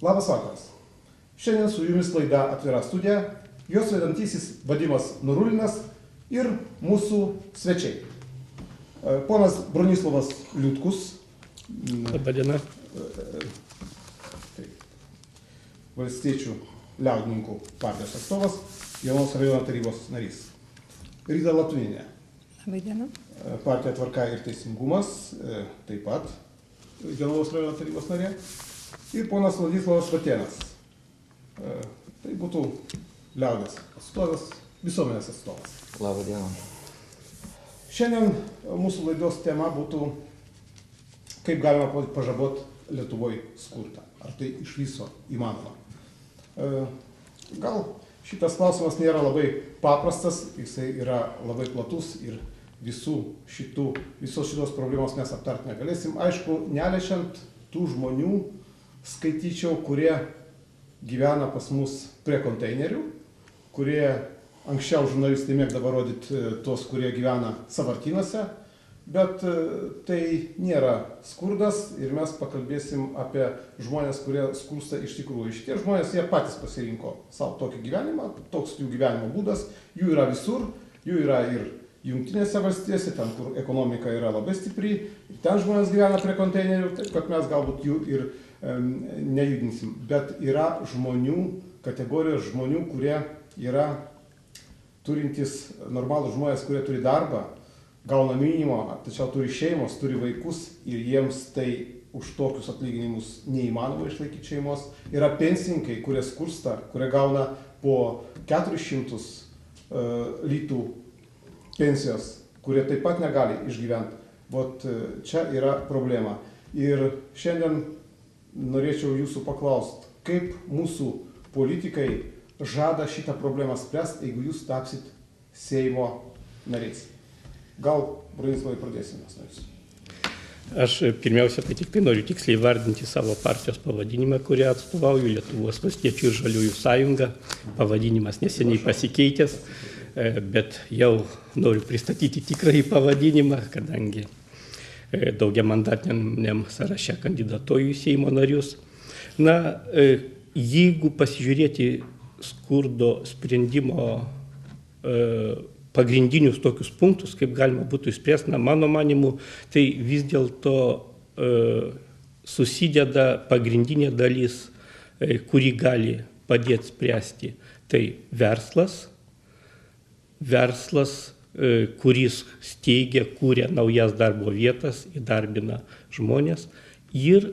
Labas vakaras. Šiandien su jumis laida Atvira studija, jos vedantysis Vadimas Nurulinas ir mūsų svečiai. Ponas Bronislavas Liutkus. Labadiena. Valstiečių liaudininkų partijos atstovas, Jonavos rajono tarybos narys. Ryda Latvininė. Labadiena. Partija Tvarka ir Teisingumas, taip pat Jonavos rajono tarybos narė. Ir ponas Vladislavas Vatėnas. Tai būtų liaudės atstovas, visuomenės atstovas. Labą dieną. Šiandien mūsų laidos tema būtų, kaip galima pažaboti Lietuvoje skurdą. Ar tai iš viso įmanoma? Gal šitas klausimas nėra labai paprastas, jisai yra labai platus ir visos šitos problemos mes aptarti negalėsim. Aišku, neliečiant tų žmonių, skaityčiau, kurie gyvena pas mus prie konteinerių, kurie anksčiau žurnalistai mėgdavo rodyti tuos, kurie gyvena sąvartynuose, bet tai nėra skurdas ir mes pakalbėsim apie žmonės, kurie skursta iš tikrųjų. Šitie žmonės, jie patys pasirinko savo tokį gyvenimą, toks jų gyvenimo būdas, jų yra visur, jų yra ir Jungtinėse valstijose, ten, kur ekonomika yra labai stipri, ir ten žmonės gyvena prie konteinerių, taip kad mes galbūt jų ir nejudinsim. Bet yra žmonių, kategorijos žmonių, kurie yra turintys normalų žmonės, kurie turi darbą, gauna minimumą, tačiau turi šeimos, turi vaikus ir jiems tai už tokius atlyginimus neįmanoma išlaikyti šeimos. Yra pensininkai, kurie skursta, kurie gauna po 400 litų pensijos, kurie taip pat negali išgyventi. Vot čia yra problema. Ir šiandien norėčiau jūsų paklausti, kaip mūsų politikai žada šitą problemą spręsti, jeigu jūs tapsit Seimo nariais. Gal, Bronislavai, pradėsime mes narius. Aš pirmiausia, tai tik tai noriu tiksliai vardinti savo partijos pavadinimą, kurią atstovauju, Lietuvos Valstiečių ir Žaliųjų sąjunga. Pavadinimas neseniai pasikeitęs, bet jau noriu pristatyti tikrąjį pavadinimą, kadangi daugiamandatiniam sąraše kandidatuoju į Seimo narius. Na, jeigu pasižiūrėti skurdo sprendimo pagrindinius tokius punktus, kaip galima būtų išspręsti, mano manimu, tai vis dėlto susideda pagrindinė dalis, kuri gali padėti spręsti. Tai verslas, kuris steigia, kūrė naujas darbo vietas, įdarbina žmonės. Ir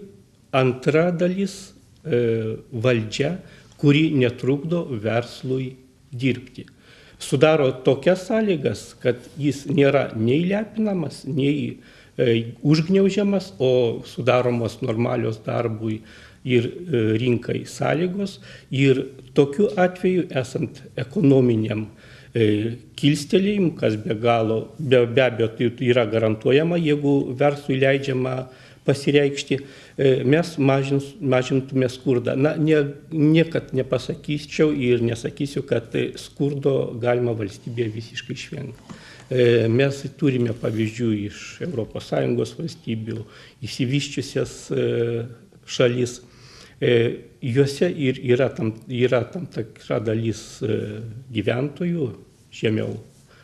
antra dalis valdžia, kuri netrukdo verslui dirbti. Sudaro tokias sąlygas, kad jis nėra nei lepinamas, nei užgniaužiamas, o sudaromos normalios darbui ir rinkai sąlygos. Ir tokiu atveju, esant ekonominiam kilstelėjimui, kas be abejo tai yra garantuojama, jeigu verslui leidžiama pasireikšti, mes mažintume skurdą. Na, niekad nepasakyčiau ir nesakysiu, kad skurdo galima valstybėje visiškai išvengti. Mes turime pavyzdžių iš ES valstybių, išsivysčiusias šalis. Juose ir yra tam tikra dalis gyventojų žemiau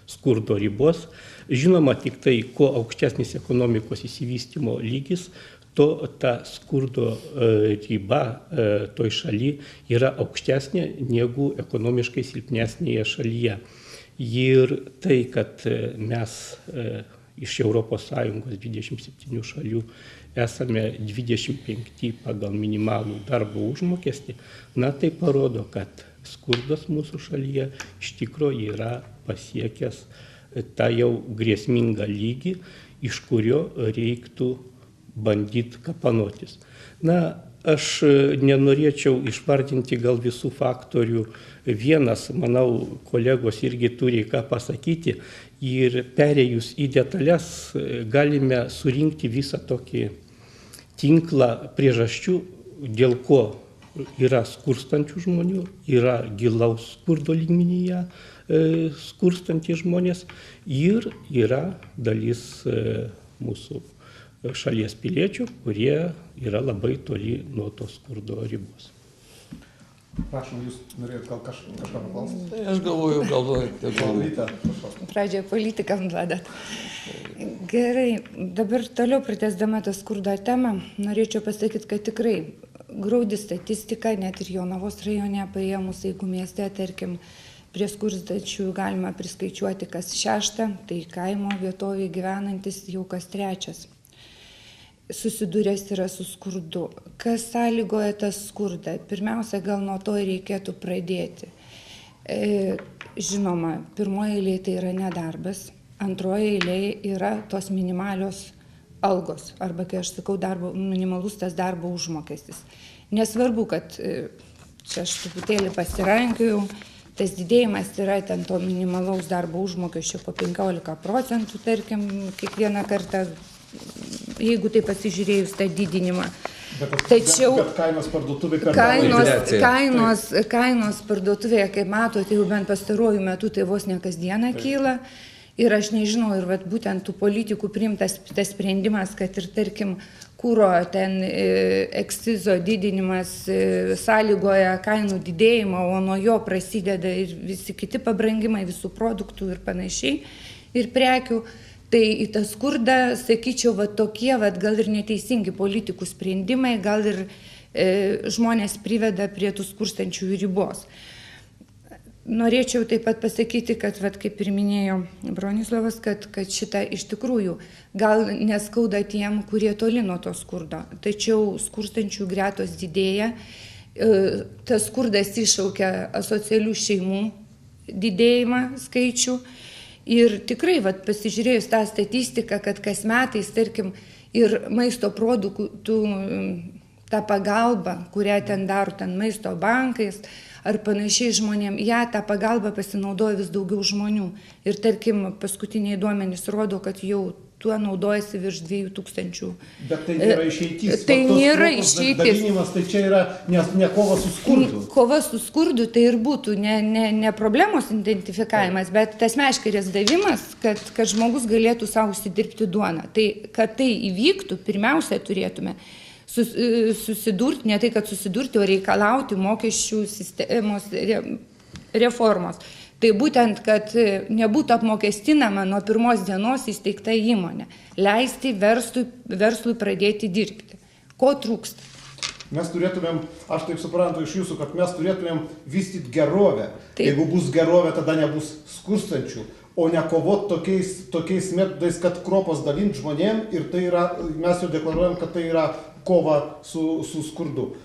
skurdo ribos. Žinoma, tik tai, kuo aukštesnis ekonomikos išsivystymo lygis, ta skurdo riba toj šaly yra aukštesnė negu ekonomiškai silpnesnėje šalyje. Ir tai, kad mes iš ES 27 šalių esame 25 pagal minimalų darbo užmokestį, na tai parodo, kad skurdas mūsų šalyje iš tikrųjų yra pasiekęs tą jau grėsmingą lygį, iš kurio reiktų bandyti kapanotis. Na, aš nenorėčiau išvardinti gal visų faktorių. Vienas, manau, kolegos irgi turi ką pasakyti ir perėjus į detalės galime surinkti visą tokį tinklą priežasčių, dėl ko yra skurstančių žmonių, yra gilaus skurdo lygmenyje skurstantys žmonės ir yra dalis mūsų šalies piliečių, kurie yra labai toli nuo tos skurdo ribos. Prašom, jūs norėjot gal kažką paklausyti? Tai aš galvoju. Pradžioje politikam duodat. Gerai, dabar toliau pratęsdama tą skurdo temą, norėčiau pasakyti, kad tikrai graudi statistika, net ir Jonavos rajone paėmus, jeigu mieste, tarkim, prie skurstančiųjų galima priskaičiuoti kas 6, tai kaimo vietovėje gyvenantis jau kas 3. Susidūręs yra su skurdu. Kas sąlygoja tą skurdą? Pirmiausia, gal nuo to reikėtų pradėti. Žinoma, pirmoje eilėje tai yra nedarbas, antroje eilėje yra tos minimalios algos, arba, kai aš sakau, minimalus tas darbo užmokestis. Nesvarbu, kad čia aš truputėlį pasirankiau, tas didėjimas yra ten to minimalaus darbo užmokesčio po 15%, tarkim, kiekvieną kartą, jeigu tai pasižiūrėjus tą didinimą. Tačiau bet kainos parduotuvėje kainos parduotuvėje, kaip matote, jau bent pastaruoju metu tai vos ne kasdieną kyla. Ir aš nežinau, ir vat, būtent tų politikų priimtas tas sprendimas, kad ir tarkim kuro ten akcizo didinimas sąlygoja kainų didėjimą, o nuo jo prasideda ir visi kiti pabrangimai visų produktų ir panašiai, ir prekių. Tai į tą skurdą, sakyčiau, va, tokie va, gal ir neteisingi politikų sprendimai, gal ir žmonės priveda prie tų skurstančiųjų ribos. Norėčiau taip pat pasakyti, kad, va, kaip ir minėjo Bronislavas, kad šitą iš tikrųjų gal neskauda tiem, kurie toli nuo to skurdo. Tačiau skurstančių gretos didėja, tas skurdas iššaukia asocialių šeimų didėjimą skaičių. Ir tikrai, vat, pasižiūrėjus tą statistiką, kad kas metais, tarkim, ir maisto produktų, tą pagalbą, kurią ten daro ten maisto bankais ar panašiai žmonėm, tą pagalbą pasinaudoja vis daugiau žmonių. Ir tarkim, paskutiniai duomenys rodo, kad jau tuo naudojasi virš 2000. Bet tai nėra išeitis. Tai nėra išeitis. Dalinimas, tai čia yra ne kova su skurdu. Kova su skurdu tai ir būtų ne problemos identifikavimas, bet tas meškerės davimas, kad žmogus galėtų savo užsidirbti duoną. Tai, kad tai įvyktų, pirmiausia turėtume susidurti, ne tai, kad susidurti, o reikalauti mokesčių sistemos reformos. Tai būtent, kad nebūtų apmokestinama nuo pirmos dienos įsteigta įmonė, leisti verslui pradėti dirbti. Ko trūksta? Mes turėtumėm, aš taip suprantu iš jūsų, kad mes turėtumėm vystyti gerovę. Taip. Jeigu bus gerovė, tada nebus skurstančių, o ne kovot tokiais metodais, kad kruopos dalinti žmonėm, ir tai yra, mes jau deklaruojam, kad tai yra kova su skurdu.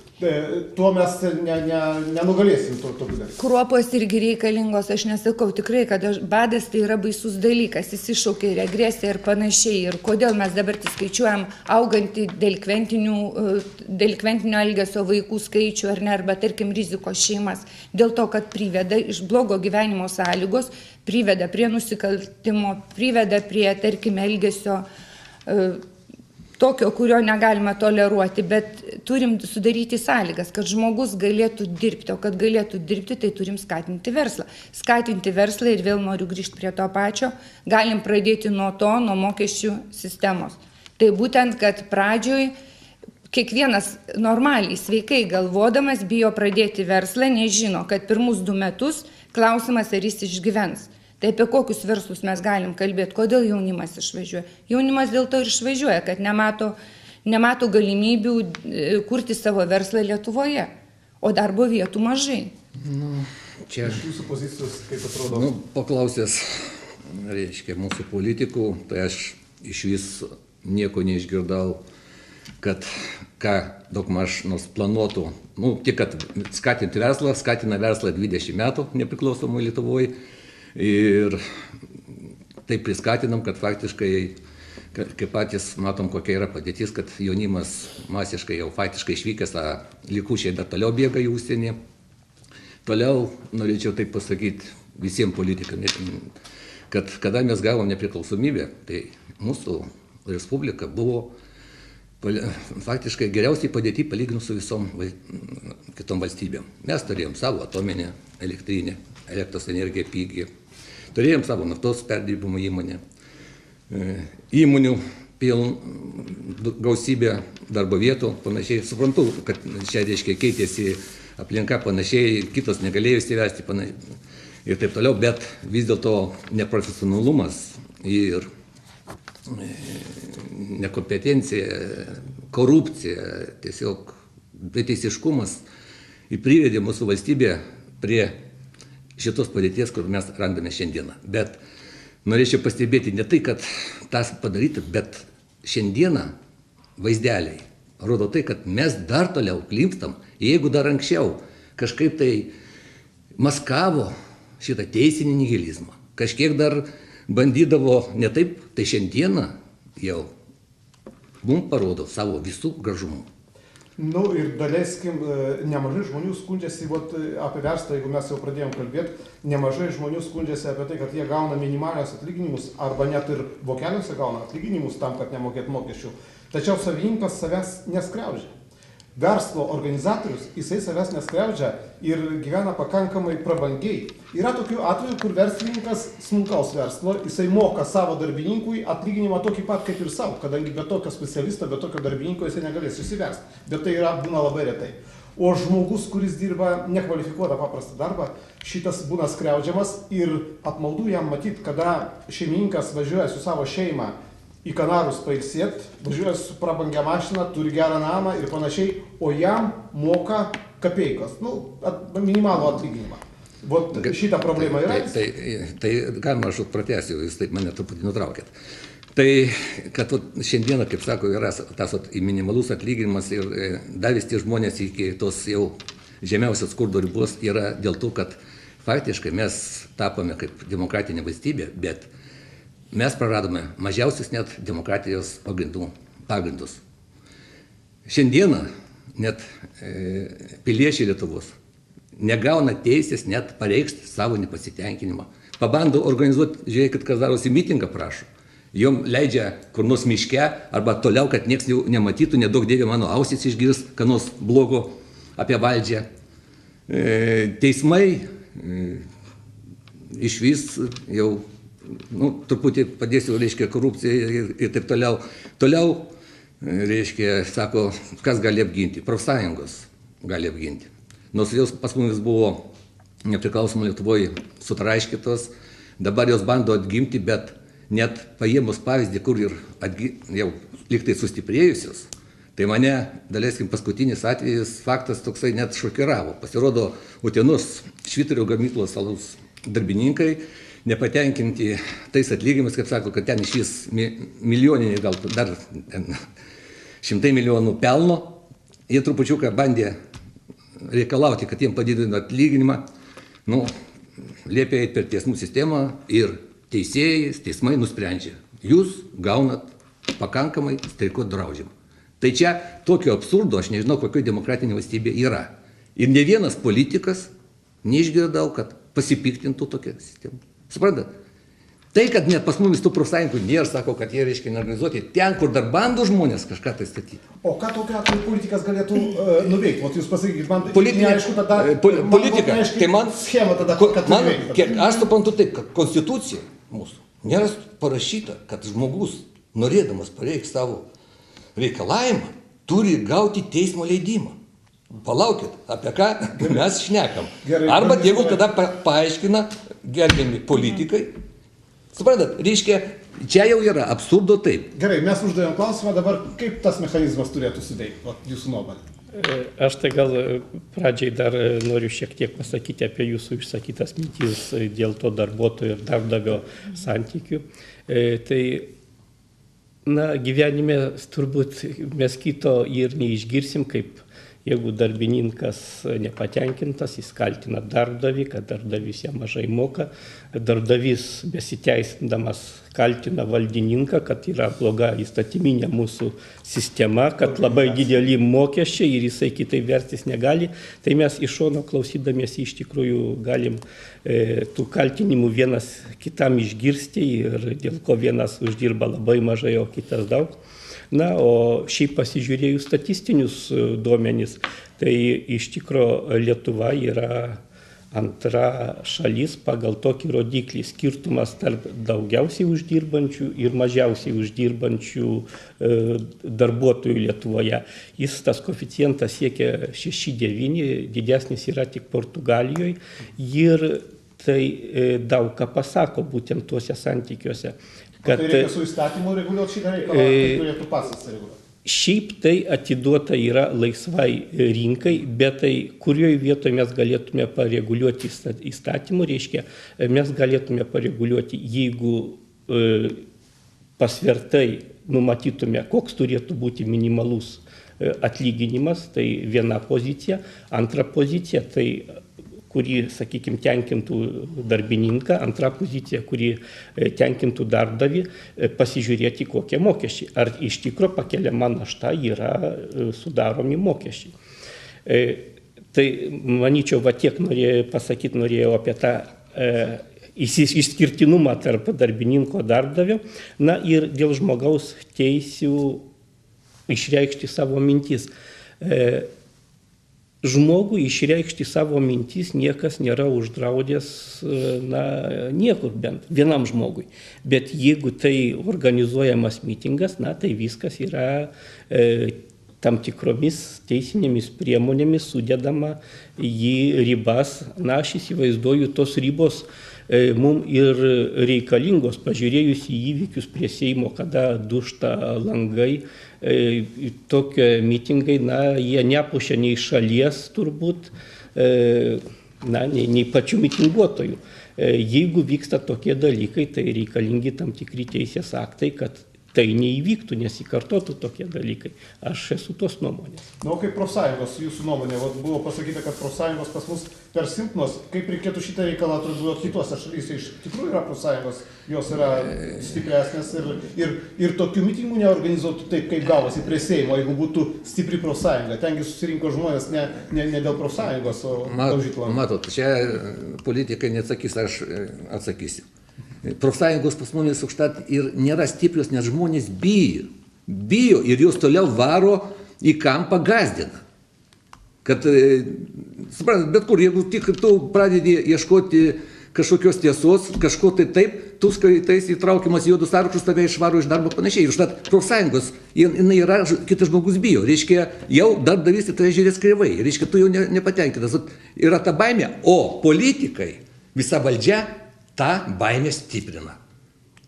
Tuo mes nenugalėsim tokių dalykų. Kruopos irgi reikalingos, aš nesakau tikrai, kad badas tai yra baisus dalykas, jis iššaukia regresiją ir panašiai. Ir kodėl mes dabar skaičiuojam augantį delikventinio elgesio vaikų skaičių ar ne, arba tarkim rizikos šeimas. Dėl to, kad priveda iš blogo gyvenimo sąlygos, priveda prie nusikaltimo, priveda prie tarkim elgesio tokio, kurio negalima toleruoti, bet turim sudaryti sąlygas, kad žmogus galėtų dirbti, o kad galėtų dirbti, tai turim skatinti verslą. Skatinti verslą ir vėl noriu grįžti prie to pačio, galim pradėti nuo mokesčių sistemos. Tai būtent, kad pradžioj kiekvienas normaliai, sveikai galvodamas bijo pradėti verslą, nežino, kad pirmus 2 metus klausimas, ar jis išgyvens. Tai apie kokius verslus mes galim kalbėti, kodėl jaunimas išvažiuoja. Jaunimas dėl to ir išvažiuoja, kad nemato galimybių kurti savo verslą Lietuvoje, o darbo vietų mažai. Čia iš jūsų pozicijos, kaip atrodo? Paklausęs, reiškia, mūsų politikų, tai aš iš vis nieko neišgirdau, kad ką daugmaž nors planuotų, tik kad skatina verslą 20 metų nepriklausomai Lietuvoje. Ir taip priskatinam, kad faktiškai, kaip patys matom, kokia yra padėtis, kad jaunimas masiškai jau faktiškai išvykęs, likučiai dar toliau bėga į užsienį. Toliau norėčiau taip pasakyti visiems politikams, kad kada mes gavom nepriklausomybę, tai mūsų respublika buvo faktiškai geriausiai padėti palyginus su visom kitom valstybėm. Mes turėjom savo atominę elektrinę, elektros energiją pigiai, turėjom savo naftos perdirbimo įmonę, įmonių gausybė darbo vietų, panašiai. Suprantu, kad čia, reiškia, keitėsi aplinka panašiai, kitos negalėjo įsivesti ir taip toliau, bet vis dėlto neprofesionalumas ir nekompetencija, korupcija, tiesiog beteisiškumas privedė mūsų valstybę prie šitos padėties, kur mes randame šiandieną. Bet norėčiau pastebėti ne tai, kad tas padaryta, bet šiandieną vaizdeliai rodo tai, kad mes dar toliau klimpstam, jeigu dar anksčiau kažkaip tai maskavo šitą teisinį nihilizmą, kažkiek dar bandydavo ne taip, tai šiandieną jau mums parodo savo visų gražumų. Nu ir daleiskim, nemažai žmonių skundžiasi apie verslą, jeigu mes jau pradėjom kalbėti, nemažai žmonių skundžiasi apie tai, kad jie gauna minimalios atlyginimus arba net ir vokeliuose gauna atlyginimus tam, kad nemokėtų mokesčių. Tačiau savininkas savęs neskriaudžia. Verslo organizatorius, jisai savęs neskriaudžia ir gyvena pakankamai prabangiai. Yra tokių atvejų, kur verslininkas smulkaus verslo, jisai moka savo darbininkui atlyginimą tokį pat kaip ir savo, kadangi be tokio specialisto, be tokio darbininko jisai negalės įsiversti. Bet tai būna labai retai. O žmogus, kuris dirba nekvalifikuotą paprastą darbą, šitas būna skriaudžiamas ir apmaudu jam matyti, kada šeimininkas važiuoja su savo šeima į Kanarus pailsėti, važiuoja su prabangia mašina, turi gerą namą ir panašiai, o jam moka kapeikas, minimalų atlyginimą. Šitą problemą yra? Tai galima, aš pratęsiu, jūs taip mane truputį nutraukėt. Tai, kad šiandieną, kaip sako, yra tas minimalus atlyginimas ir davės tie žmonės iki tos jau žemiausios skurdo ribos yra dėl to, kad faktiškai mes tapome kaip demokratinė valstybė, bet mes praradome mažiausius net demokratijos pagrindus. Šiandieną net piliečiai Lietuvos negauna teisės net pareikšti savo nepasitenkinimą. Pabando organizuoti, žiūrėkit, kas darosi, mitingą prašo. Jom leidžia kur nors miške arba toliau, kad nieks jau nematytų, nedaug dievė mano ausis išgirs, ką nors blogo apie valdžią. Teismai išvis jau truputį padėsiu, reiškia, korupciją ir taip toliau. Toliau, reiškia, sako, kas gali apginti? Profsąjungos gali apginti. Nors jos pas mumis buvo nepriklausomai Lietuvoje sutraiškytos, dabar jos bando atgimti, bet net paėmus pavyzdį, kur ir jau liktai sustiprėjusios, tai mane, daleiskim, paskutinis atvejis, faktas toksai net šokiravo. Pasirodo, Utenos Švyturio gamyklos alaus darbininkai nepatenkinti tais atlyginimus, kaip sako, kad ten iš vis milijoniniai, gal dar 100 milijonų pelno, jie trupučiuką bandė reikalauti, kad jiems padidintų atlyginimą, liepė eiti per teismų sistemą ir teismai nusprendžia, jūs gaunat pakankamai streikuot draudžiamą. Tai čia tokio absurdo, aš nežinau, kokio demokratinė valstybė yra. Ir ne vienas politikas neišgirdau, kad pasipiktintų tokią sistemą. Suprantat? Tai, kad net pas mumis tų profsąjungų nėra, sako, kad jie reiškia organizuoti ten, kur dar bando žmonės kažką tai statyti. O ką tokiu atveju politikas galėtų nuveikti? Jūs pasakykit, man neaišku tada... Politika, tai man... Schema tada, kad nuveikti. Aš suprantu taip, kad konstitucija mūsų nėra parašyta, kad žmogus, norėdamas pareikšti savo reikalavimą, turi gauti teismo leidimą. Palaukit, apie ką mes šnekam. Arba tegul tada paaiškina gerbiami politikai. Suprantat, reiškia, čia jau yra absurdo taip. Gerai, mes uždavėm klausimą, dabar kaip tas mechanizmas turėtų suveikti, jūsų nuomonė? Aš tai gal pradžiai dar noriu šiek tiek pasakyti apie jūsų išsakytas mintis dėl to darbuotojo ir darbdavio santykių. Tai, gyvenime turbūt mes kito ir neišgirsim, kaip jeigu darbininkas nepatenkintas, jis kaltina darbdavį, kad darbdavys jam mažai moka, darbdavys besiteisindamas kaltina valdininką, kad yra bloga įstatyminė mūsų sistema, kad labai dideli mokesčiai ir jisai kitaip verstis negali, tai mes iš šono klausydamiesi iš tikrųjų galim tų kaltinimų vienas kitam išgirsti ir dėl ko vienas uždirba labai mažai, o kitas daug. O šiaip pasižiūrėjus statistinius duomenys, tai iš tikro Lietuva yra antra šalis pagal tokį rodiklį. Skirtumas tarp daugiausiai uždirbančių ir mažiausiai uždirbančių darbuotojų Lietuvoje. Tas koeficientas siekia 6,9, didesnis yra tik Portugalijoje ir tai daug ką pasako būtent tuose santykiuose. Kad tai reikia su įstatymu reguliuoti šitą reikalą, tai turėtų pats atsireguliuoti. Šiaip tai atiduota yra laisvai rinkai, bet tai kurioje vietoje mes galėtume pareguliuoti įstatymu, reiškia, mes galėtume pareguliuoti, jeigu pasvertai numatytume, koks turėtų būti minimalus atlyginimas, tai viena pozicija, antra pozicija, tai kuri, sakykime, tenkintų darbininką, antra pozicija, kuri tenkintų darbdavį, pasižiūrėti, kokie mokesčiai. Ar iš tikro pakeliama našta yra sudaromi mokesčiai. Tai, manyčiau, tiek norėjau apie tą išskirtinumą tarp darbininko darbdavio, na ir dėl žmogaus teisių išreikšti savo mintis. Žmogui išreikšti savo mintis niekas nėra uždraudęs, niekur bent, vienam žmogui. Bet jeigu tai organizuojamas mitingas, tai viskas yra tam tikromis teisinėmis priemonėmis sudedama į ribas. Aš įsivaizduoju, tos ribos mums ir reikalingos, pažiūrėjus į įvykius prie Seimo, kada dužta langai, tokie mitingai, jie nepušia nei šalies turbūt, nei pačių mitinguotojų. Jeigu vyksta tokie dalykai, tai reikalingi tam tikri teisės aktai, kad tai neįvyktų, nesikartotų tokie dalykai. Aš esu tos nuomonės. Kaip profsąjungos, jūsų nuomonė, buvo pasakyta, kad profsąjungos pas mus per silpnos, kaip reikėtų šitą reikalą atroduoti kitose šalyse, iš tikrųjų yra profsąjungos, jos yra stipresnės ir tokių mitingų neorganizuotų taip, kaip gavosi prie Seimo, jeigu būtų stipri profsąjunga. Tengi susirinko žmonės ne dėl profsąjungos, o daužyklą. Matot, čia politikai neatsakys, aš atsakysiu. Profsąjungos pas mumis užtat ir nėra stiprios, nes žmonės bijo ir jos toliau varo į kampą, gazdina. Kad, suprantat, bet kur, jeigu tik tu pradedi ieškoti kažkokios tiesos, kažko tai taip, tu skaitais įtraukiamas į juodus sąrašus, tave išvaro iš darbo panašiai. Ir užtat profsąjungos, jinai yra, kitas žmogus bijo. Reiškia, jau darbdavys į tave žiūrės kreivai. Reiškia, tu jau nepatenkintas. Yra ta baimė, o politikai, visa valdžia, tą baimę stiprina.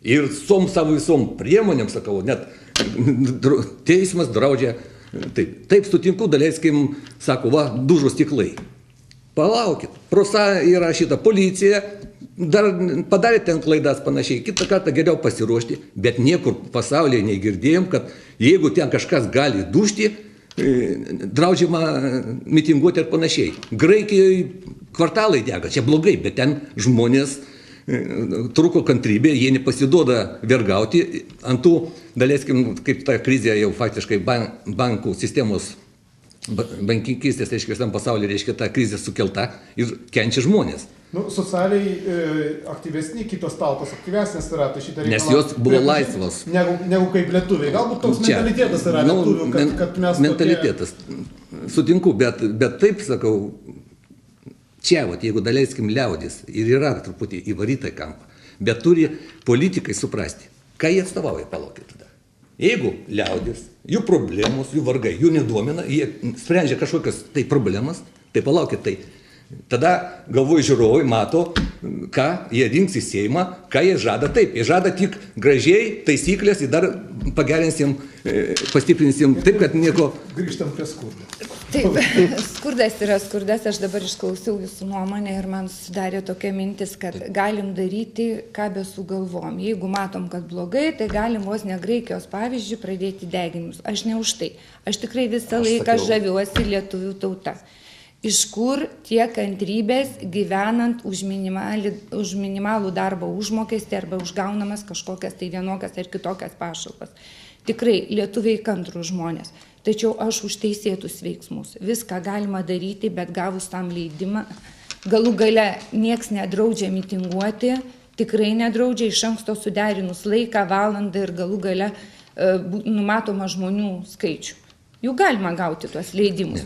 Ir savo visom priemonėm, sakau, net teismas draudžia. Taip sutinku, daleiskim, sako, dužo stiklai. Palaukit, yra šita policija, dar padarė ten klaidas panašiai, kitą kartą geriau pasiruošti, bet niekur pasaulyje negirdėjom, kad jeigu ten kažkas gali dužti, draudžiama mitinguoti ir panašiai. Graikijoje kvartalai dega, čia blogai, bet ten žmonės truko kantrybė, jie nepasiduoda vergauti. Ant tų, daleiskim, kaip ta krizė jau faktiškai bankų sistemos, bankininkystės, reiškia, visam pasaulyje, reiškia, ta krizė sukelta ir kenčia žmonės. Socialiai aktyvesni, kitos tautos aktyvesnės yra, tai šitą reikalą. Nes jos buvo laisvos. Negu kaip lietuviai. Galbūt toks mentalitetas yra lietuvių, kad mes mentalitetas. Sutinku, bet taip, sakau, čia, jeigu daleiskim liaudis ir yra truputį įvaryta į kampą, bet turi politikai suprasti, ką jie atstovauja, palaukit tada. Jeigu liaudis, jų problemos, jų vargai, jų nedomina, jie sprendžia kažkokias tai problemas, tai palaukit, tai tada galvoju žiūrovai mato, ką jie rinks į Seimą, ką jie žada. Taip, jie žada tik gražiai, taisyklės ir dar pagerinsim, pastiprinsim, taip, kad nieko... Grįžtam prie skurdo. Taip, skurdas yra skurdas, aš dabar išklausiau jūsų nuomonę ir man susidarė tokia mintis, kad galim daryti, ką be sugalvom. Jeigu matom, kad blogai, tai galim vos ne Graikijos pavyzdžiui pradėti deginimus. Aš ne už tai. Aš tikrai visą laiką žaviuosi lietuvių tauta. Iš kur tiek kantrybės gyvenant už minimalų darbo užmokestį arba užgaunamas kažkokias tai vienokias ar kitokias pašalpas. Tikrai lietuviai kantrų žmonės. Tačiau aš už teisėtus veiksmus. Viską galima daryti, bet gavus tam leidimą, galų gale nieks nedraudžia mitinguoti, tikrai nedraudžia iš anksto suderinus laiką, valandą ir galų gale numatomą žmonių skaičių. Jų galima gauti tuos leidimus.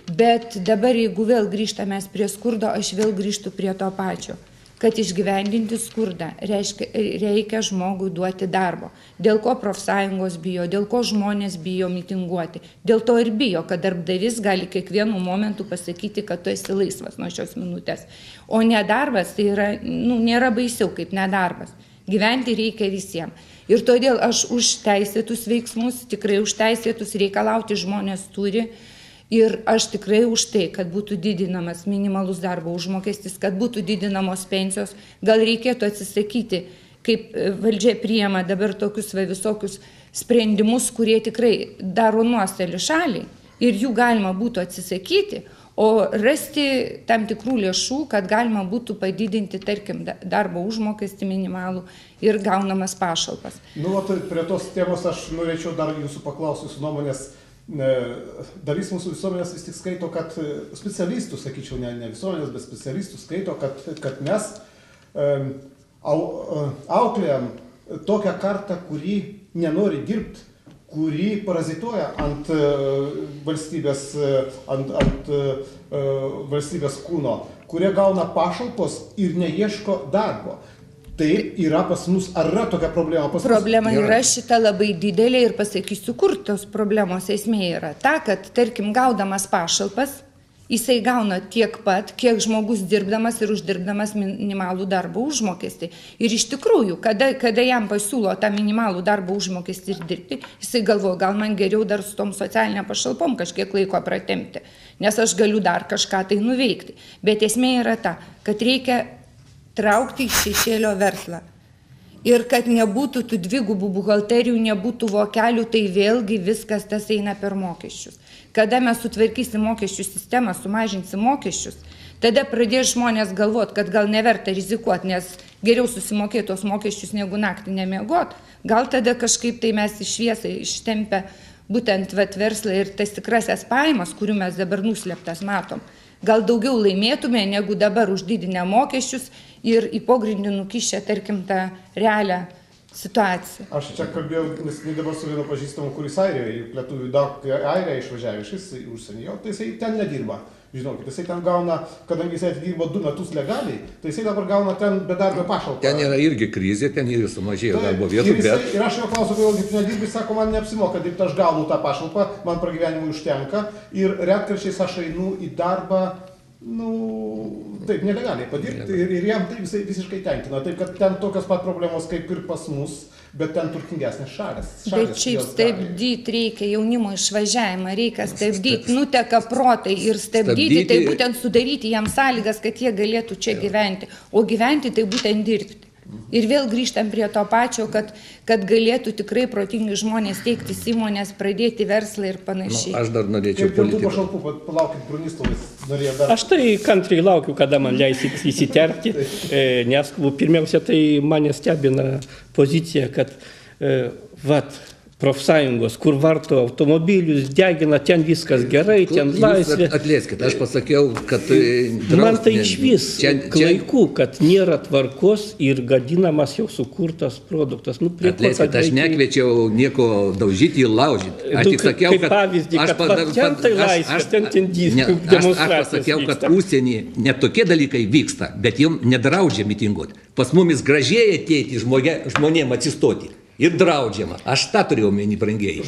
Bet dabar, jeigu vėl grįžtame prie skurdo, aš vėl grįžtu prie to pačio. Kad išgyvendinti skurdą reikia žmogui duoti darbo. Dėl ko profsąjungos bijo, dėl ko žmonės bijo mitinguoti. Dėl to ir bijo, kad darbdavys gali kiekvienu momentu pasakyti, kad tu esi laisvas nuo šios minutės. O nedarbas tai yra, nėra baisiau kaip nedarbas. Gyventi reikia visiems. Ir todėl aš už teisėtus veiksmus, tikrai už teisėtus reikalauti žmonės turi. Ir aš tikrai už tai, kad būtų didinamas minimalus darbo užmokestis, kad būtų didinamos pensijos. Gal reikėtų atsisakyti, kaip valdžia priima dabar tokius visokius sprendimus, kurie tikrai daro nuostolį šaliai. Ir jų galima būtų atsisakyti, o rasti tam tikrų lėšų, kad galima būtų padidinti, tarkim, darbo užmokestį minimalų ir gaunamas pašalpas. Prie tos temos aš norėčiau dar jūsų paklausti, jūsų nuomonės. Dalis mūsų visuomenės vis tik skaito, kad specialistų, sakyčiau, ne visuomenės, bet specialistų skaito, kad mes auklėjam tokią kartą, kuri nenori dirbti, kuri parazituoja ant valstybės kūno, kurie gauna pašalpos ir neieško darbo. Tai yra pas mus, ar yra tokia problema pas mus? Problema yra šita labai didelė ir pasakysiu, kur tos problemos esmė yra. Ta, kad, tarkim, gaudamas pašalpas, jisai gauna tiek pat, kiek žmogus dirbdamas ir uždirbdamas minimalų darbo užmokestį. Ir iš tikrųjų, kada jam pasiūlo tą minimalų darbo užmokestį ir dirbti, jisai galvoja, gal man geriau dar su tom socialinė pašalpom kažkiek laiko pratempti, nes aš galiu dar kažką tai nuveikti. Bet esmė yra ta, kad reikia traukti iš šešėlio verslą. Ir kad nebūtų tų dvigubų buhalterijų, nebūtų vokelių, tai vėlgi viskas tas eina per mokesčius. Kada mes sutvarkysim mokesčių sistemą, sumažinsim mokesčius, tada pradės žmonės galvoti, kad gal neverta rizikuoti, nes geriau susimokėti tos mokesčius negu naktį nemiegot. Gal tada kažkaip tai mes iš šviesai ištempę būtent verslą ir tas tikrasias pajamas, kurių mes dabar nuslėptas matom. Gal daugiau laimėtume, negu dabar uždidinę mokesčius ir į pogrindį nukišę, tarkim, tą realią situaciją. Aš čia kalbėjau, nes dabar su vienu pažįstamu, kuris Airijoje, lietuvių daug Airijoje išvažiavė iš užsienio, tai jisai ten nedirba. Žinokit, jisai ten gauna, kadangi jisai dirbo 2 metus legaliai, tai jisai dabar gauna ten bedarbio pašalpą. Ten yra irgi krizė, ten irgi sumažėjo darbo vietų, bet... Ir aš jo klausiu, kodėl kaip nedirbi, sako, man neapsimoka dirbti, aš gaunu tą pašalpą, man pragyvenimui užtenka ir retkarčiais aš einu į darbą, taip, nelegaliai padirbti ir jam tai visiškai tenkina. Taip, kad ten tokios pat problemos kaip ir pas mus, bet ten turtingesnės šalys. Bet šiaip stabdyti reikia jaunimo išvažiavimą, reikia stabdyti, nuteka protai ir stabdyti, tai būtent sudaryti jam sąlygas, kad jie galėtų čia gyventi, o gyventi tai būtent dirbti. Ir vėl grįžtam prie to pačio, kad galėtų tikrai protingi žmonės teiktis įmonės, pradėti verslą ir panašiai. Aš dar norėčiau politikų. Pašalpų, palaukit, Bronislovas norėjo dar. Aš tai kantriai laukiu, kada man leisit įsiterpti, nes pirmiausia, tai mane stebina pozicija, kad profsąjungos, kur varto automobilius, degina, ten viskas gerai, ten laisvė. Atleiskit, aš pasakiau, kad... Man tai iš vis klaiku, kad nėra tvarkos ir gadinamas jau sukurtas produktas. Atleiskit, aš nekviečiau nieko daužyti ir laužyti. Aš tik sakiau, kad... pavyzdį, kad ten tai laisvė, ten demonstracijos. Aš pasakiau, kad užsienį net tokie dalykai vyksta, bet jiems nedraudžia mitinguoti. Pas mumis gražiai ateiti žmonėm atsistoti. Ir draudžiama. Aš tą turėjau omeny, brangieji.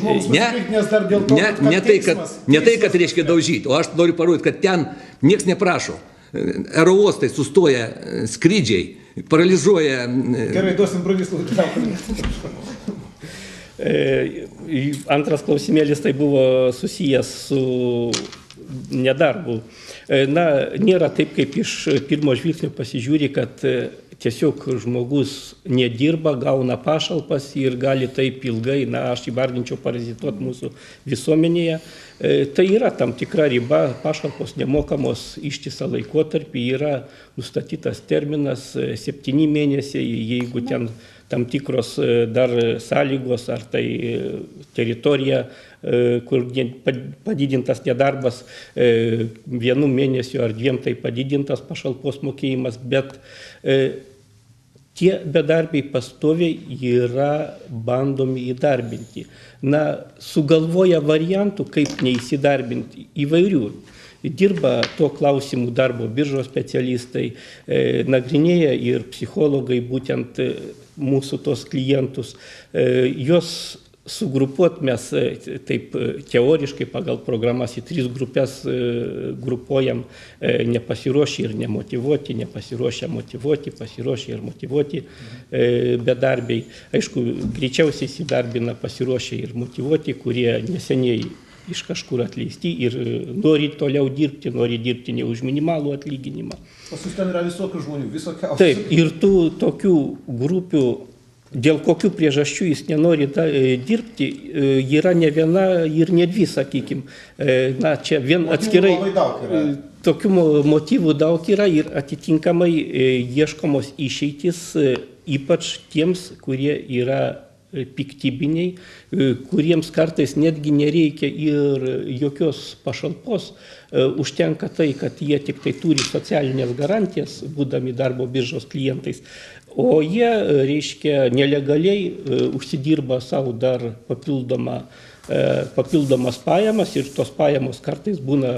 Ne tai, kad reiškia daužyti, o aš noriu parodyti, kad ten nieks neprašo. Aerouostai sustoja skrydžiai, paralyžuoja... Gerai, duosim Bronislavui. Antras klausimėlis tai buvo susijęs su nedarbu. Nėra taip, kaip iš pirmo žvilgsnio pasižiūri, kad tiesiog žmogus nedirba, gauna pašalpas ir gali taip ilgai, aš įvardinčiau, parazituoti mūsų visuomenėje. Tai yra tam tikra riba, pašalpos nemokamos ištisą laikotarpį, yra nustatytas terminas 7 mėnesiai, jeigu ten tam tikros dar sąlygos, ar tai teritorija, kur padidintas nedarbas 1 mėnesiu ar 2 tai padidintas pašalpos mokėjimas, bet tie bedarbiai pastoviai yra bandomi įdarbinti. Na, sugalvoja variantų, kaip neįsidarbinti įvairių. Dirba tuo klausimu darbo biržos specialistai, nagrinėja ir psichologai būtent mūsų tos klientus. Juos sugrupuot mes taip teoriškai pagal programas į 3 grupės grupuojam: nepasiruošę ir nemotyvuoti, nepasiruošę motyvuoti, pasiruošę ir motyvuoti bedarbiai. Aišku, greičiausiai įsidarbina pasiruošę ir motyvuoti, kurie neseniai iš kažkur atleisti ir nori toliau dirbti, nori dirbti ne už minimalų atlyginimą. Pas jūs ten yra visokių žmonių, visokiausių. Taip, ir tų tokių grupių, dėl kokių priežasčių jis nenori dirbti, yra ne viena ir ne dvi, sakykime. Na, čia vien atskirai tokių motyvų daug yra ir atitinkamai ieškomos išeitis, ypač tiems, kurie yra piktybiniai, kuriems kartais netgi nereikia ir jokios pašalpos, užtenka tai, kad jie tik tai turi socialinės garantijas, būdami darbo biržos klientais, o jie, reiškia, nelegaliai užsidirba savo dar papildomas pajamas ir tos pajamos kartais būna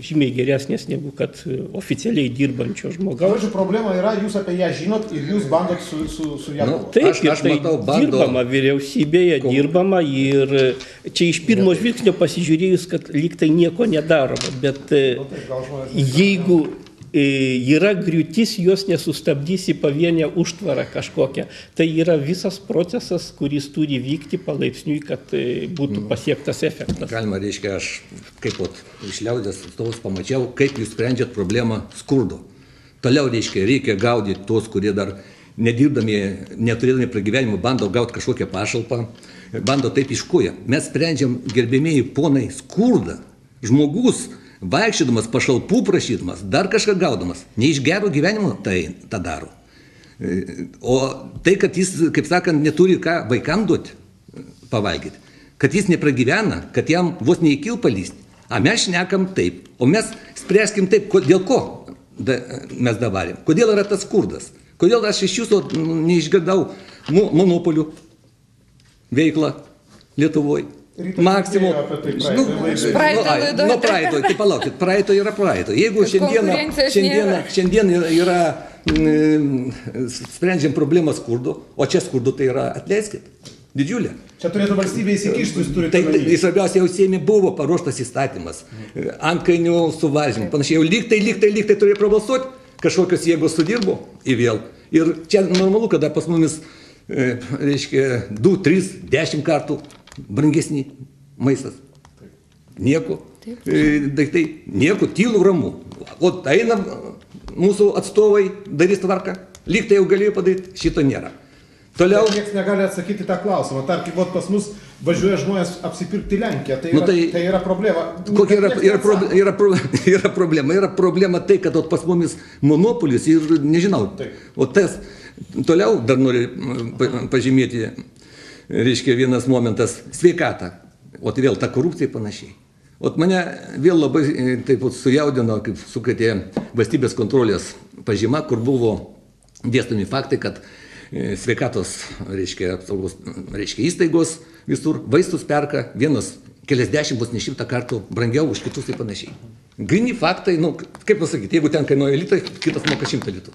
žymiai geresnės negu kad oficialiai dirbančio žmogaus. Žodžiu, problema yra, jūs apie ją žinot ir jūs bandot su ją. Taip, aš matau, dirbama vyriausybėje, dirbama ir čia iš pirmo žvilgsnio pasižiūrėjus, kad lyg tai nieko nedaroma, bet jeigu yra griūtis, jos nesustabdysi pavienę užtvarą kažkokią. Tai yra visas procesas, kuris turi vykti palaipsniui, kad būtų pasiektas efektas. Galima, reiškia, aš kaip iš liaudės atstovus pamačiau, kaip jūs sprendžiat problemą skurdo. Toliau, reiškia, reikia gaudyti tos, kurie dar nedirbdami, neturėdami pragyvenimo, bando gauti kažkokią pašalpą, bando taip iškuoja. Mes sprendžiam, gerbėmėjai ponai, skurdą. Žmogus vaikščiodamas, pašalpų prašydamas, dar kažką gaudamas, ne iš gero gyvenimo tai tą daro. O tai, kad jis, kaip sakant, neturi ką vaikam duoti pavalgyti, kad jis nepragyvena, kad jam vos neįkil palysti, a mes šnekam taip, o mes spręskim taip, dėl ko mes dabarėm, kodėl yra tas skurdas, kodėl aš iš jūsų neišgirdau monopolių veiklą Lietuvoje. Maksimum. Praeito, tai palaukit, praeito yra praeito. Jeigu šiandien yra sprendžiam problemą skurdo, o čia skurdo tai yra, atleiskit, didžiulė. Čia turėtų valstybė įsikišti, jūs turite. Tai svarbiausia, jau Seime buvo paruoštas įstatymas, antkainių suvaržymų, panašiai, jau lyg tai turėjo prabalsuoti, kažkokios jėgos sudirbo į vėl. Ir čia normalu, kada pas mumis, reiškia, 2, 3, 10 kartų brangesnį maistas. Nieko. Daiktai, nieko, tylu, ramu. O eina mūsų atstovai, darys tvarką. Lyg tai jau galėjo padaryti, šito nėra. Toliau. Niekas negali atsakyti tą klausimą. Tarkim, pas mus važiuoja žmonės apsipirkti Lenkiją. Tai yra problema. Kokia yra problema? Yra problema tai, kad pas mumis monopolis ir nežinau. O tas, toliau dar noriu pažymėti, reiškia, vienas momentas – sveikata. O tai vėl ta korupcija panašiai. O mane vėl labai taip sujaudino, kaip sukrėtė valstybės kontrolės pažyma, kur buvo dėstomi faktai, kad sveikatos, reiškia, apsaugos, reiškia, įstaigos visur vaistus perka vienas keliasdešimt, vos ne 100 kartų brangiau už kitus ir panašiai. Grini faktai, kaip pasakyti, jeigu ten kainuoja litą, kitas moka 100 litų.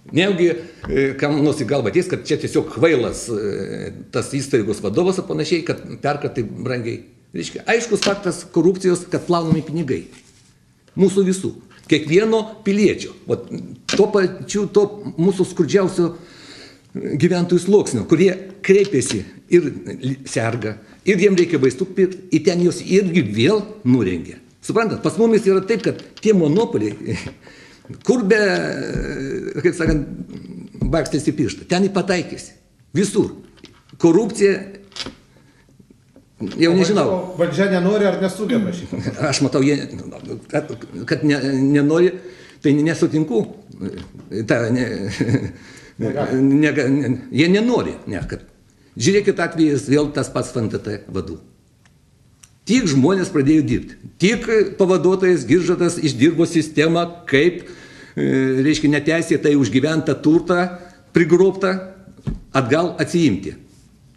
Nejaugi, kam nors į galvą ateis, kad čia tiesiog kvailas tas įstaigos vadovas ir panašiai, kad perka taip brangiai. Reiškia, aiškus faktas korupcijos, kad plaunami pinigai. Mūsų visų. Kiekvieno piliečio. To pačiu, to mūsų skurdžiausio gyventojų sluoksnio, kurie kreipiasi ir serga, ir jiem reikia vaistų pirkti, ir ten jos irgi vėl nurengia. Suprantat, pas mumis yra taip, kad tie monopoliai, kur be, kaip sakant, bakstėsi pirštą, ten įpataikėsi. Visur. Korupcija, jau nežinau. Valdžia nenori ar nesugeba šitą? Aš matau, kad nenori, tai nesutinku. Jie nenori. Žiūrėkit atvejais vėl tas pats FNTT vadų. Tik žmonės pradėjo dirbti. Tik pavaduotojas Giržadas išdirbo sistemą, kaip, reiškia, neteisėtai užgyventą turtą prigrobta, atgal atsiimti.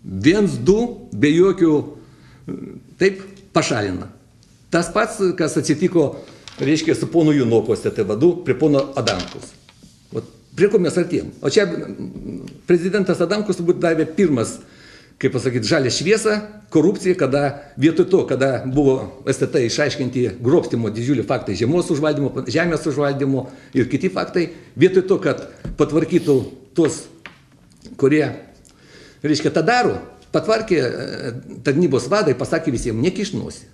1-2 be jokių, taip, pašalina. Tas pats, kas atsitiko, reiškia, su ponu Junokos vadu prie pono Adamkus. Prie ko mes artėjom? O čia prezidentas Adamkus turbūt davė pirmas, kaip pasakyti, žalę šviesą korupcijai, kada vietoj to, kada buvo STT išaiškinti grobstimo didžiulį faktai žemės užvaldymo ir kiti faktai, vietoj to, kad patvarkytų tuos, kurie, reiškia, tą daro, patvarkė tarnybos vadai, pasakė visiems, nekišnosi.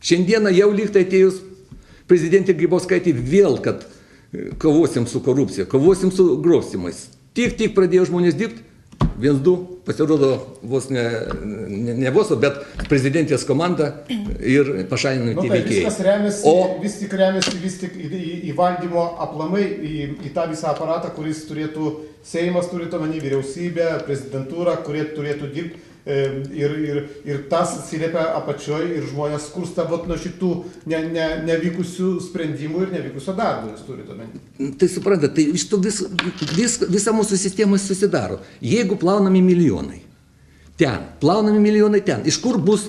Šiandieną jau lygtai atėjus prezidentė Grybauskaitė vėl, kad kovosim su korupcija, kovosim su grobstimais. Tik pradėjo žmonės dirbti, 1-2 pasirodo vos ne vos, bet prezidentės komanda ir pašalinami tie veikėjai. Viskas remiasi vis tik į valdymo aplamai, į tą visą aparatą, kuris turėtų, Seimas turėtų omeny, vyriausybė, prezidentūra, kurie turėtų dirbti. Ir tas atsiliepia apačioj ir žmonės skursta nuo šitų nevykusių sprendimų ir nevykusio darbo, jūs turite omeny. Tai suprantate, tai iš to visa mūsų sistema susidaro. Jeigu plaunami milijonai ten, iš kur bus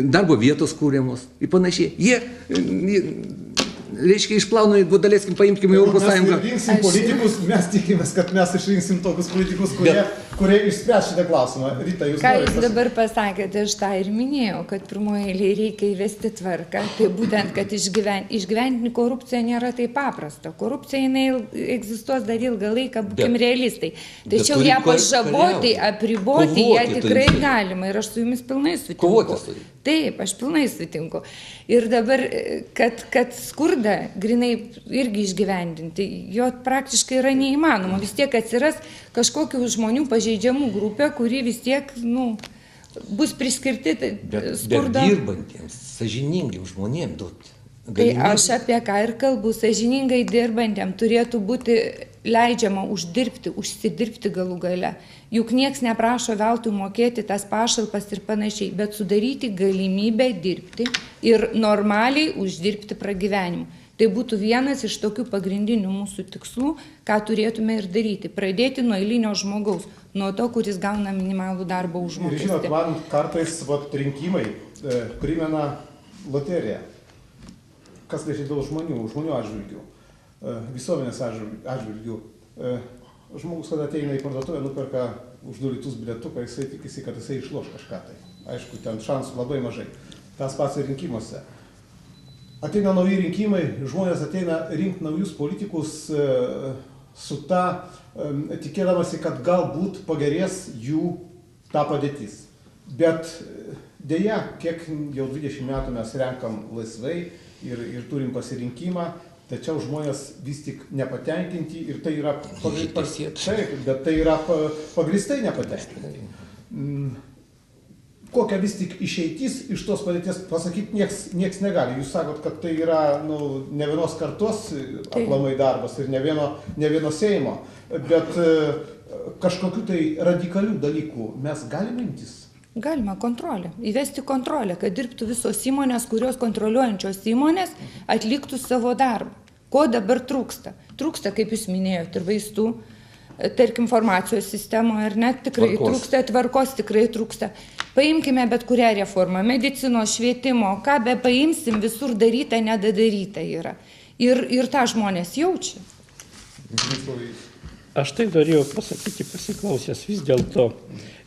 darbo vietos kūriamos ir panašiai. Reiškia, išplauna, daleiskim, paimkime Europos Sąjungą. Mes rinksim politikus, mes tikimės, kad mes išrinksim tokius politikus, kurie išspręs šitą klausimą. Rita, jūs ką jūs dabar pasakėte, aš tą ir minėjau, kad pirmoje eilėje reikia įvesti tvarką. Tai būtent, kad išgyventi korupciją nėra taip paprasta. Korupcija jinai egzistuos dar ilgą laiką, būkim realistai. Tačiau ją pažaboti, apriboti, ją tikrai galima ir aš su jumis pilnai sutinku. Taip, aš pilnai sutinku. Ir dabar, kad skurdą grinai irgi išgyvendinti, jo praktiškai yra neįmanoma. Vis tiek atsiras kažkokių žmonių pažeidžiamų grupė, kuri vis tiek, bus priskirti skurdo. Bet dirbantiems, sąžiningiems žmonėms duoti. Tai aš apie ką ir kalbu, sąžiningai dirbantiems turėtų būti leidžiama užsidirbti galų gale. Juk nieks neprašo veltui mokėti tas pašalpas ir panašiai, bet sudaryti galimybę dirbti ir normaliai uždirbti pragyvenimu. Tai būtų vienas iš tokių pagrindinių mūsų tikslų, ką turėtume ir daryti. Pradėti nuo eilinio žmogaus, nuo to, kuris gauna minimalų darbo užmokestį. Ir žinot, man kartais rinkimai primena loteriją. Kas liečia dėl žmonių atžvilgių, visuomenės atžvilgių. Žmogus, kada ateina į parduotuvę, nuperka uždarytus bilietuką, jisai tikisi, kad jisai išloš kažką tai. Aišku, ten šansų labai mažai. Tas pats ir rinkimuose. Ateina nauji rinkimai, žmonės ateina rinkti naujus politikus su ta, tikėdamasi, kad galbūt pagerės jų ta padėtis. Bet dėja, kiek jau 20 metų mes renkam laisvai ir turim pasirinkimą, tačiau žmonės vis tik nepatenkinti ir tai yra pagrįstai nepatenkinti. Kokia vis tik išeitis iš tos padėties pasakyti nieks negali. Jūs sakot, kad tai yra ne vienos kartos aplamai darbas ir ne vieno Seimo, bet kažkokių tai radikalių dalykų mes galime imtis. Galima kontrolę, įvesti kontrolę, kad dirbtų visos įmonės, kurios kontroliuojančios įmonės atliktų savo darbą. Ko dabar trūksta? Trūksta, kaip jūs minėjote, ir vaistų, tarkim, informacijos sistemoje, ar net tikrai trūksta, tvarkos tikrai trūksta. Paimkime bet kurią reformą, medicinos, švietimo, ką be paimsim, visur daryta, nedadaryta yra. Ir tą žmonės jaučia. Aš tai norėjau pasakyti, pasiklausęs, vis dėlto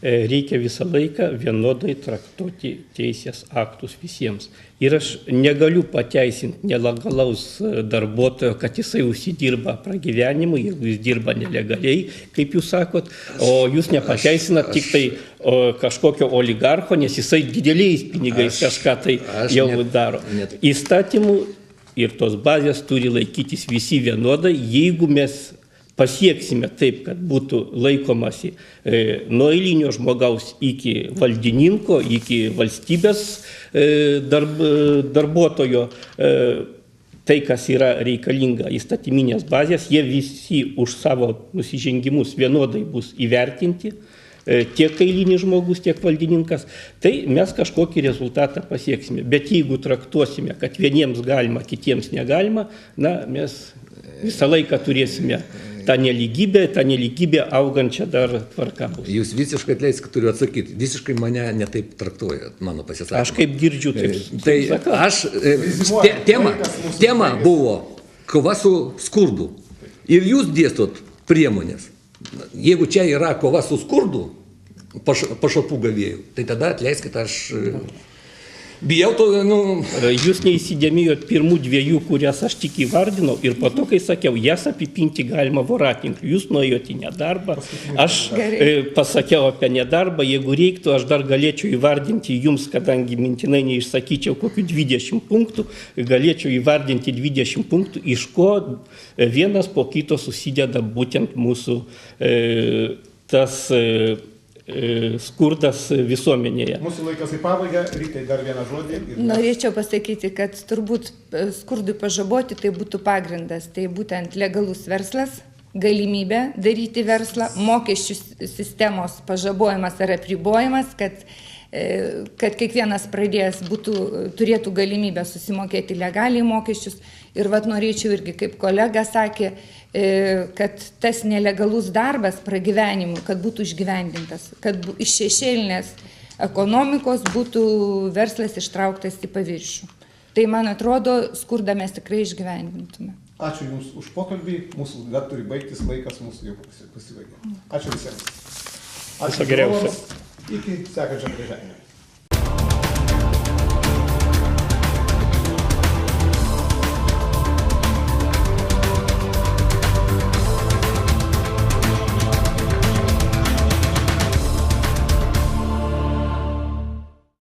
reikia visą laiką vienodai traktuoti teisės aktus visiems. Ir aš negaliu pateisinti nelegalaus darbuotojo, kad jisai užsidirba pragyvenimu, jeigu jis dirba nelegaliai, kaip jūs sakot, o jūs nepateisinat tik tai kažkokio oligarcho, nes jisai dideliais pinigais kažką tai jau daro. Įstatymų ir tos bazės turi laikytis visi vienodai, jeigu mes pasieksime taip, kad būtų laikomasi nuo eilinio žmogaus iki valdininko, iki valstybės darbuotojo, tai, kas yra reikalinga įstatyminės bazės, jie visi už savo nusižengimus vienodai bus įvertinti, tiek eilinis žmogus, tiek valdininkas, tai mes kažkokį rezultatą pasieksime. Bet jeigu traktuosime, kad vieniems galima, kitiems negalima, mes visą laiką turėsime ta neligybė augančia dar tvarka bus. Jūs visiškai atleiskit, turiu atsakyti, visiškai mane netaip traktuojat, mano pasisakymą. Aš kaip girdžiu, Tai aš, tema buvo kova su skurdu. Ir jūs dėstot priemonės. Jeigu čia yra kova su skurdu, pašalpų gavėjų, tai tada atleiskit, aš bijau to, Jūs neįsidėmėjot pirmų dviejų, kurias aš tik įvardinau, ir po to, kai sakiau, jas apipinti galima voratinkliu. Jūs nuėjote į nedarbą, aš pasakiau apie nedarbą, jeigu reiktų, aš dar galėčiau įvardinti jums, kadangi mintinai neišsakyčiau kokių 20 punktų, galėčiau įvardinti 20 punktų, iš ko vienas po kito susideda būtent mūsų tas skurdas visuomenėje. Mūsų laikas į pabaigą, Rytai dar vieną žodį. Norėčiau pasakyti, kad turbūt skurdui pažaboti tai būtų pagrindas, tai būtent legalus verslas, galimybė daryti verslą, mokesčių sistemos pažabojimas ar apribojimas, kad kiekvienas pradėjęs turėtų galimybę susimokėti legaliai mokesčius. Ir norėčiau irgi, kaip kolega sakė, kad tas nelegalus darbas pragyvenimui, kad būtų išgyvendintas, kad iš šešėlinės ekonomikos būtų verslas ištrauktas į paviršių. Tai, man atrodo, skurdą mes tikrai išgyvendintume. Ačiū Jums už pokalbį, mūsų dar turi baigtis, laikas mūsų jau pasibaigė. Ačiū visiems. Viso geriausio. Iki sekančio trečiadienio.